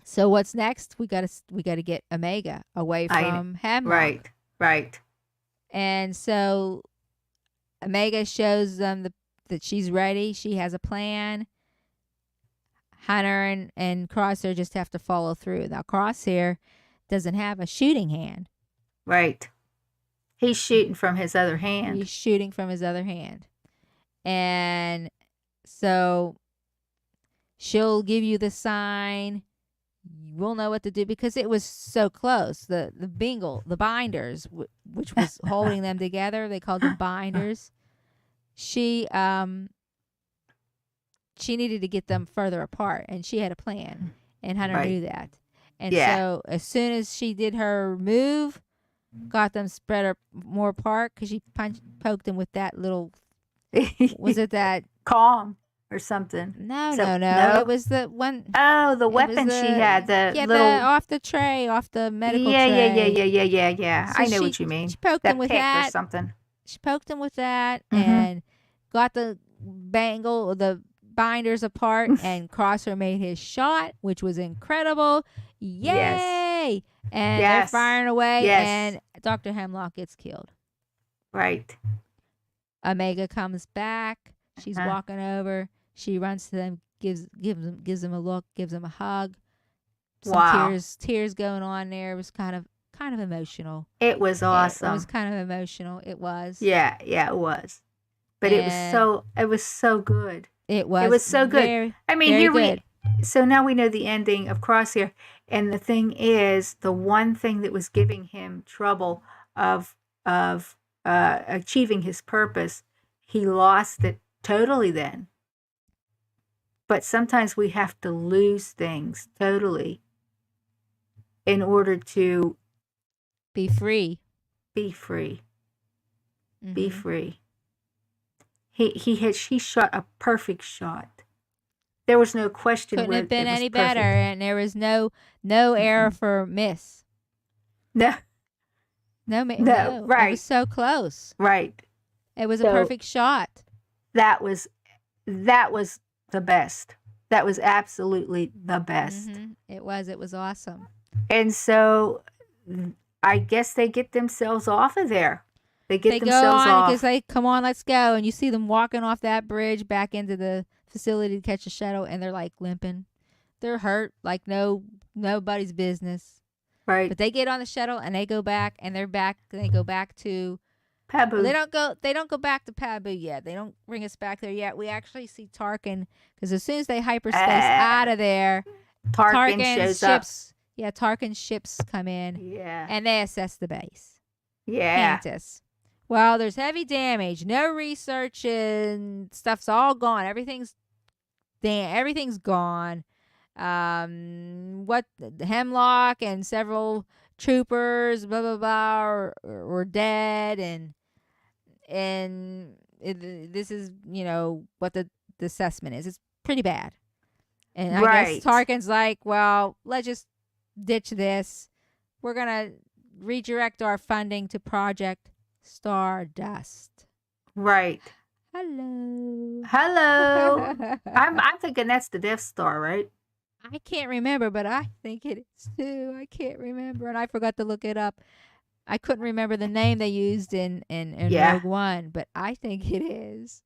S2: So what's next? We gotta get Omega away from Hemlock.
S1: Right. Right.
S2: And so Omega shows them that she's ready. She has a plan. Hunter and Crosshair just have to follow through. Now Crosshair doesn't have a shooting hand.
S1: Right. He's shooting from his other hand.
S2: He's shooting from his other hand. And so she'll give you the sign. We'll know what to do because it was so close. The binders, which was holding them together, they called them binders. She needed to get them further apart, and she had a plan, and Hunter knew that. And so as soon as she did her move, got them spread more apart because she poked them with that little. Was it that
S1: Kong or something?
S2: No. It was the one.
S1: Oh, the weapon she had. The little
S2: off the tray, off the medical tray.
S1: Yeah.
S2: So
S1: I know what you mean.
S2: She poked them with that
S1: or something.
S2: She poked them with that and got the the binders apart, and Crosshair made his shot, which was incredible. Yay!
S1: Yes.
S2: And they're firing away, and Dr. Hemlock gets killed.
S1: Right.
S2: Omega comes back. She's walking over. She runs to them, gives them a look, gives them a hug. Some tears going on there. It was kind of emotional.
S1: It was awesome.
S2: It was kind of emotional. It was.
S1: Yeah, it was. But it was so good.
S2: It was.
S1: It was so good. I mean,
S2: here
S1: so now we know the ending of Crosshair, and the thing is, the one thing that was giving him trouble of achieving his purpose, he lost it totally then. But sometimes we have to lose things totally in order to
S2: be free.
S1: Be free. Be free. He shot a perfect shot. There was no question.
S2: Couldn't have been any better, and there was no error for miss.
S1: No. Right.
S2: It was so close.
S1: Right.
S2: It was a perfect shot.
S1: That was the best. That was absolutely the best.
S2: It was awesome.
S1: And so I guess they get themselves off of there. They go on
S2: because they come on, let's go, and you see them walking off that bridge back into the facility to catch a shuttle, and they're like limping. They're hurt like nobody's business.
S1: Right.
S2: But they get on the shuttle and they go back, and they're back. They go back to
S1: Pabu.
S2: They don't go back to Pabu yet. They don't bring us back there yet. We actually see Tarkin because as soon as they hyperspace out of there,
S1: Tarkin shows up.
S2: Yeah, Tarkin's ships come in.
S1: Yeah.
S2: And they assess the base.
S1: Yeah.
S2: Tantus. Well, there's heavy damage. No research and stuff's all gone. Everything's gone. What Hemlock and several troopers, blah blah blah, were dead, and this is what the assessment is. It's pretty bad, and I guess
S1: Right.
S2: Tarkin's like, well, let's just ditch this. We're gonna redirect our funding to Project Stardust.
S1: Right.
S2: Hello.
S1: Hello. I'm thinking that's the Death Star, right?
S2: I can't remember, but I think it is too. I can't remember, and I forgot to look it up. I couldn't remember the name they used in
S1: Yeah.
S2: Rogue One, but I think it is.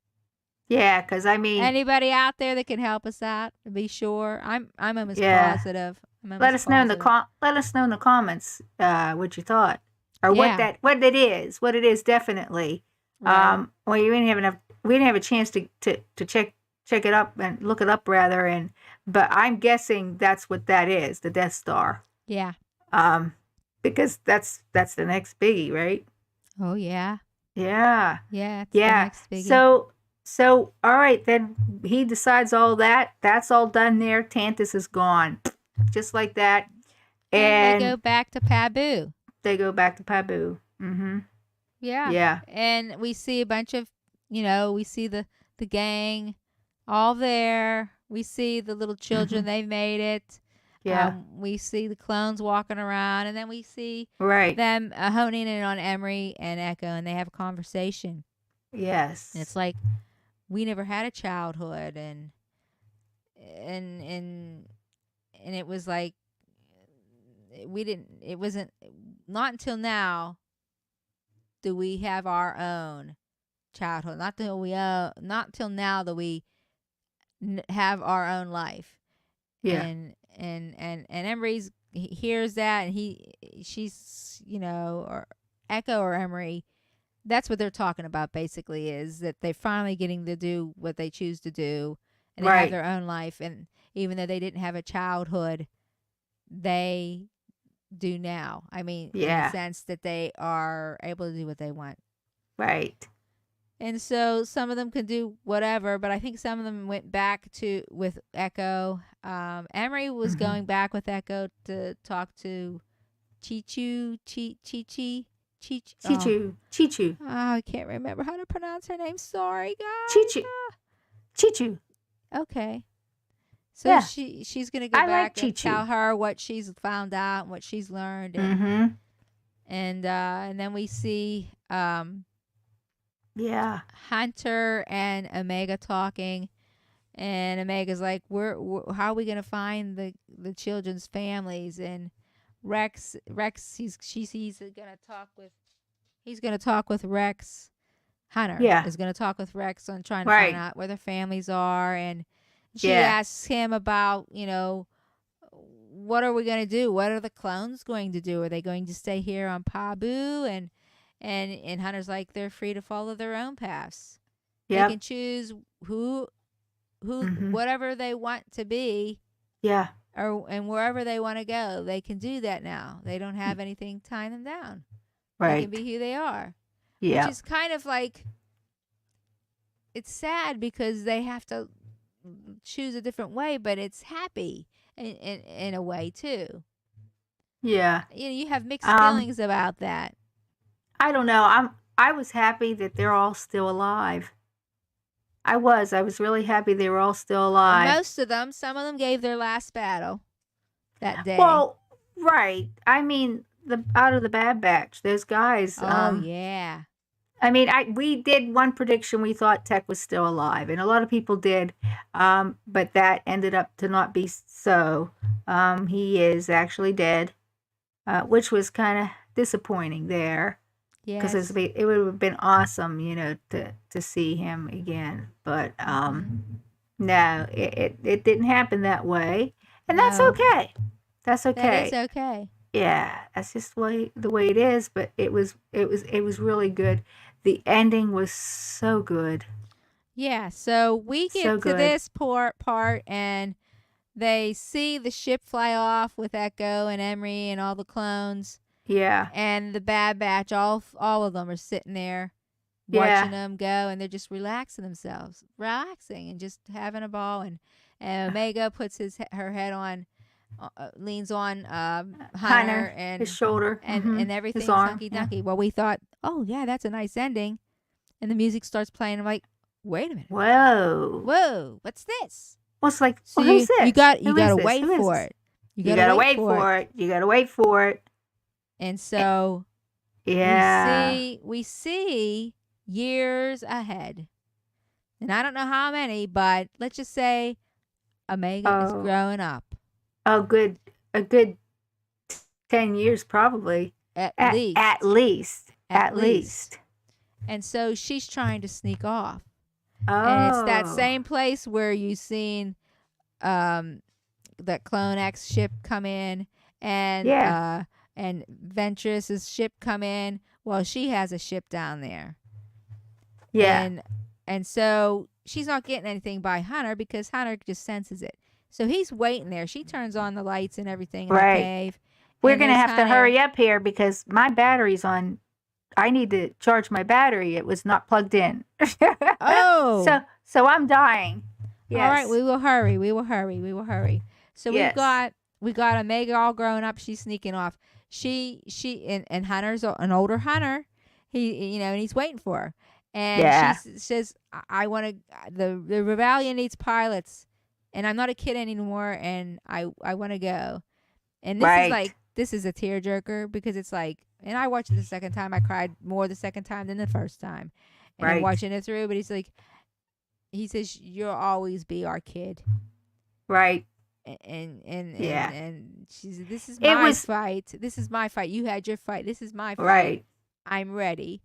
S1: Yeah, because I mean,
S2: Anybody out there that can help us out? Be sure. I'm almost
S1: Yeah.
S2: positive.
S1: let us know in the let us know in the comments what you thought, or
S2: Yeah.
S1: what it is definitely.
S2: Right.
S1: Well, we didn't have a chance to check it up and look it up rather, but I'm guessing that's what that is, the Death Star.
S2: Yeah.
S1: Because that's the next biggie, right?
S2: Oh yeah.
S1: Yeah.
S2: Yeah. It's
S1: Yeah.
S2: the next biggie.
S1: So all right, then he decides all that. That's all done there. Tantus is gone. Just like that.
S2: And they go back to Pabu.
S1: Mm-hmm.
S2: Yeah.
S1: Yeah.
S2: And we see a bunch of, we see the gang all there. We see the little children. They made it.
S1: Yeah.
S2: We see the clones walking around, and then we see
S1: Right.
S2: them honing in on Emery and Echo, and they have a conversation.
S1: Yes.
S2: And it's like, we never had a childhood, and it was like, it wasn't, not until now do we have our own childhood. Not till now that we have our own life.
S1: Yeah.
S2: And Emery's, he hears that, and she's or Echo or Emery, that's what they're talking about basically, is that they're finally getting to do what they choose to do, and they have their own life, and even though they didn't have a childhood, they do now. I mean, in the sense that they are able to do what they want.
S1: Right.
S2: And so some of them could do whatever, but I think some of them went back with Echo. Emery was going back with Echo to talk to Chichu.
S1: Chichu.
S2: Oh, I can't remember how to pronounce her name. Sorry, guys.
S1: Chichu.
S2: Okay. So she's gonna go back and tell her what she's found out and what she's learned. And then we see Hunter and Omega talking, and Omega's like, how are we gonna find the children's families? And Rex he's gonna talk with Rex. Hunter is gonna talk with Rex on trying to find out where their families are, and she asks him about, what are we gonna do? What are the clones going to do? Are they going to stay here on Pabu? And Hunter's like, they're free to follow their own paths. They can choose who whatever they want to be.
S1: Yeah.
S2: And wherever they want to go, they can do that now. They don't have anything tying them down.
S1: Right.
S2: They can be who they are.
S1: Yeah.
S2: Which is kind of like, it's sad because they have to choose a different way, but it's happy in a way too.
S1: Yeah.
S2: You have mixed feelings about that.
S1: I don't know. I was happy that they're all still alive. I was really happy they were all still alive.
S2: Most of them. Some of them gave their last battle that day.
S1: Well, right. I mean, out of the Bad Batch, those guys.
S2: Oh yeah.
S1: I mean, we did one prediction. We thought Tech was still alive, and a lot of people did, but that ended up to not be so. He is actually dead, which was kind of disappointing there.
S2: Yes.
S1: Because it would have been awesome, to see him again. But no, it didn't happen that way, and that's okay. That's okay.
S2: That is okay.
S1: Yeah, that's just the way it is. But it was really good. The ending was so good.
S2: Yeah. So we get to this part, and they see the ship fly off with Echo and Emery and all the clones.
S1: Yeah.
S2: And the Bad Batch, all of them are sitting there
S1: Yeah.
S2: watching them go, and they're just relaxing themselves, relaxing and just having a ball. And Omega puts her head on, leans on Hunter,
S1: his shoulder,
S2: and
S1: his
S2: everything's
S1: arm.
S2: hunky
S1: Yeah.
S2: dunky. Well, we thought, oh yeah, that's a nice ending, and the music starts playing. I'm like, wait a minute,
S1: Whoa.
S2: what's this?
S1: Well, it's like,
S2: So
S1: who's this?
S2: you got
S1: Who
S2: to
S1: is this?
S2: wait
S1: Who is
S2: for
S1: this?
S2: it.
S1: You gotta wait for it. You gotta wait for it.
S2: And so
S1: Yeah.
S2: we see years ahead. And I don't know how many, but let's just say Omega is growing up.
S1: A good 10 years probably.
S2: At
S1: least.
S2: And so she's trying to sneak off.
S1: Oh.
S2: And it's that same place where you've seen that Clone X ship come in, and and Ventress's ship come in. Well, she has a ship down there.
S1: Yeah.
S2: And so she's not getting anything by Hunter because Hunter just senses it. So he's waiting there. She turns on the lights and everything in the cave.
S1: We're going to have to hurry up here because my battery's on. I need to charge my battery. It was not plugged in.
S2: Oh.
S1: So I'm dying. Yes.
S2: All right, we will hurry. So
S1: Yes.
S2: we got Omega all grown up. She's sneaking off. She and Hunter's an older Hunter. He and he's waiting for her. And she says, I want to, the rebellion needs pilots, and I'm not a kid anymore, and I want to go. And this is a tearjerker because it's like, and I watched it the second time. I cried more the second time than the first time. And I'm watching it through, but he says, you'll always be our kid.
S1: Right.
S2: And she said, this is my fight. This is my fight. You had your fight. This is my fight.
S1: Right.
S2: I'm ready.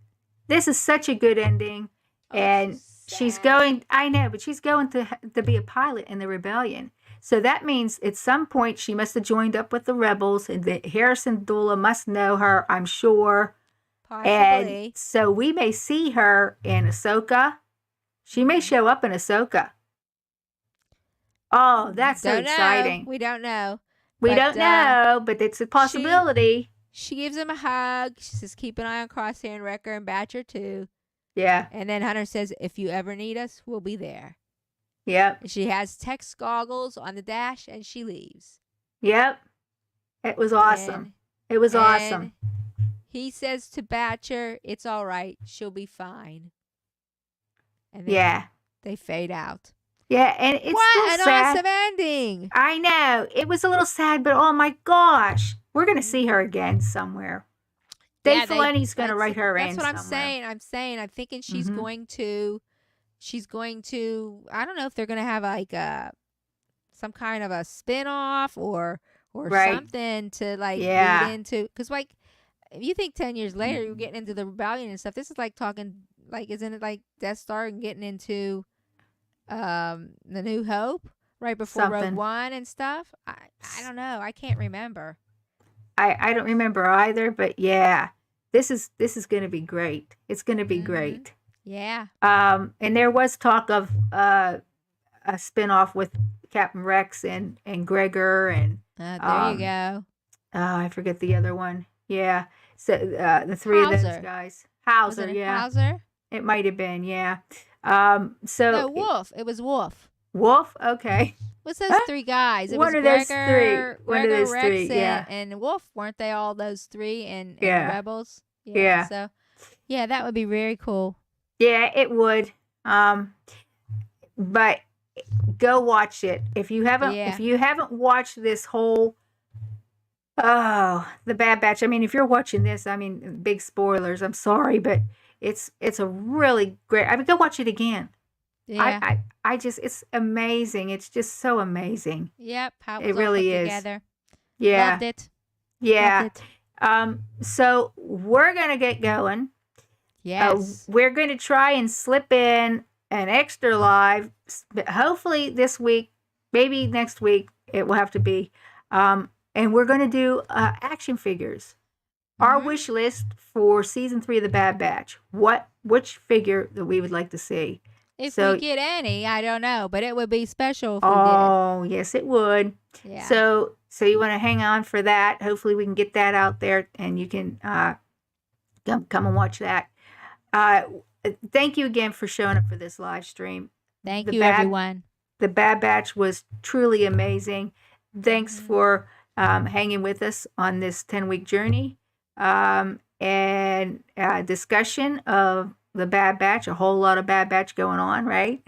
S1: This is such a good ending. And she's going, I know, but she's going to be a pilot in the rebellion. So that means at some point she must have joined up with the rebels, and the Harrison Dula must know her, I'm sure.
S2: Possibly.
S1: And so we may see her in Ahsoka. She may show up in Ahsoka. Oh, that's so exciting.
S2: We don't know.
S1: We don't know, but it's a possibility.
S2: She gives him a hug. She says, keep an eye on Crosshair and Wrecker and Batcher too.
S1: Yeah.
S2: And then Hunter says, if you ever need us, we'll be there.
S1: Yep.
S2: And she has text goggles on the dash, and she leaves.
S1: Yep. It was awesome. It was awesome.
S2: He says to Batcher, it's all right. She'll be fine. And then they fade out.
S1: Yeah, and it's
S2: what an
S1: sad.
S2: awesome ending.
S1: I know. It was a little sad, but oh my gosh. We're going to see her again somewhere. Dave Filoni's going to write her in.
S2: That's what I'm saying. I'm thinking she's going to, I don't know if they're going to have like some kind of a spin-off or something to like lead into. Because like, if you think 10 years later, you're getting into the rebellion and stuff, this is like talking, like, isn't it like Death Star and getting into The New Hope right before Rogue One and stuff? I don't know. I can't remember.
S1: I don't remember either, but yeah, this is going to be great. It's going to be great.
S2: Yeah.
S1: And there was talk of a spinoff with Captain Rex and Gregor and
S2: there you go.
S1: I forget the other one. Yeah. So the three of those guys. Hauser,
S2: Hauser?
S1: It might have been, yeah.
S2: No, Wolf. It was Wolf.
S1: Wolf? Okay.
S2: What's those three guys? It
S1: One
S2: was
S1: of
S2: Gregor,
S1: those three. One of those
S2: Rex,
S1: three,
S2: and Wolf. Weren't they all those three in Rebels?
S1: Yeah.
S2: So, yeah, that would be very cool.
S1: Yeah, it would. But go watch it. If you haven't watched this whole The Bad Batch. I mean, if you're watching this, I mean, big spoilers. I'm sorry, but it's a really great. I mean, go watch it again.
S2: Yeah.
S1: I just, it's amazing. It's just so amazing.
S2: Yep. How
S1: it really is.
S2: Together.
S1: Yeah.
S2: Loved it.
S1: Yeah.
S2: Loved it.
S1: So we're gonna get going.
S2: Yes.
S1: We're gonna try and slip in an extra live, hopefully this week, maybe next week. It will have to be. And we're gonna do action figures. Our wish list for season 3 of The Bad Batch. Which figure that we would like to see.
S2: If we
S1: So,
S2: get any, I don't know, but it would be special if we did.
S1: oh, yes, it would.
S2: Yeah.
S1: So you want to hang on for that. Hopefully, we can get that out there, and you can come and watch that. Thank you again for showing up for this live stream.
S2: Thank you, everyone.
S1: The Bad Batch was truly amazing. Thanks for hanging with us on this 10-week journey and discussion of the Bad Batch. A whole lot of Bad Batch going on, right?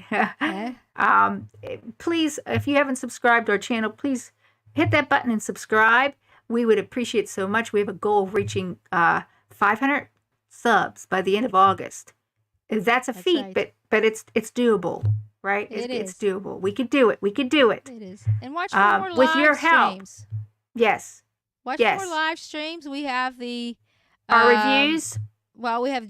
S1: Please, if you haven't subscribed to our channel, please hit that button and subscribe. We would appreciate so much. We have a goal of reaching 500 subs by the end of August. That's a feat,
S2: right.
S1: but it's doable, right? It's doable. We could do it. We could do it.
S2: It is. And watch for more
S1: with
S2: live
S1: your help.
S2: streams.
S1: Yes.
S2: Watch more live streams. We have
S1: our reviews.
S2: Well, we have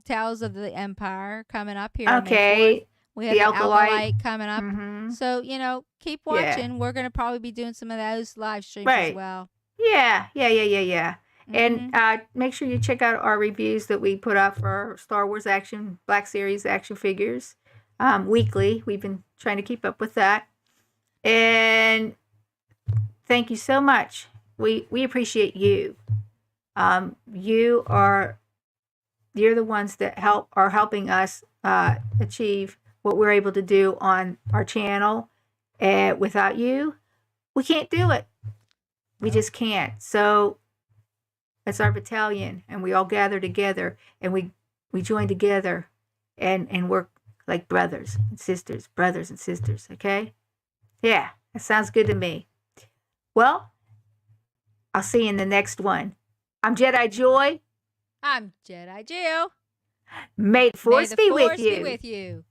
S2: Tales of the Empire coming up here.
S1: Okay.
S2: We have the Alkalite coming up.
S1: Mm-hmm.
S2: So, keep watching. Yeah. We're going to probably be doing some of those live streams as well.
S1: Yeah. Mm-hmm. And make sure you check out our reviews that we put out for our Star Wars Black Series action figures weekly. We've been trying to keep up with that. And thank you so much. We appreciate you. You're the ones that are helping us achieve what we're able to do on our channel. And without you, we can't do it. We just can't. So that's our battalion, and we all gather together, and we join together and work like brothers and sisters, okay? Yeah, that sounds good to me. Well, I'll see you in the next one. I'm Jedi Joy.
S2: I'm Jedi Jill.
S1: May the Force be with you.
S2: Be with you.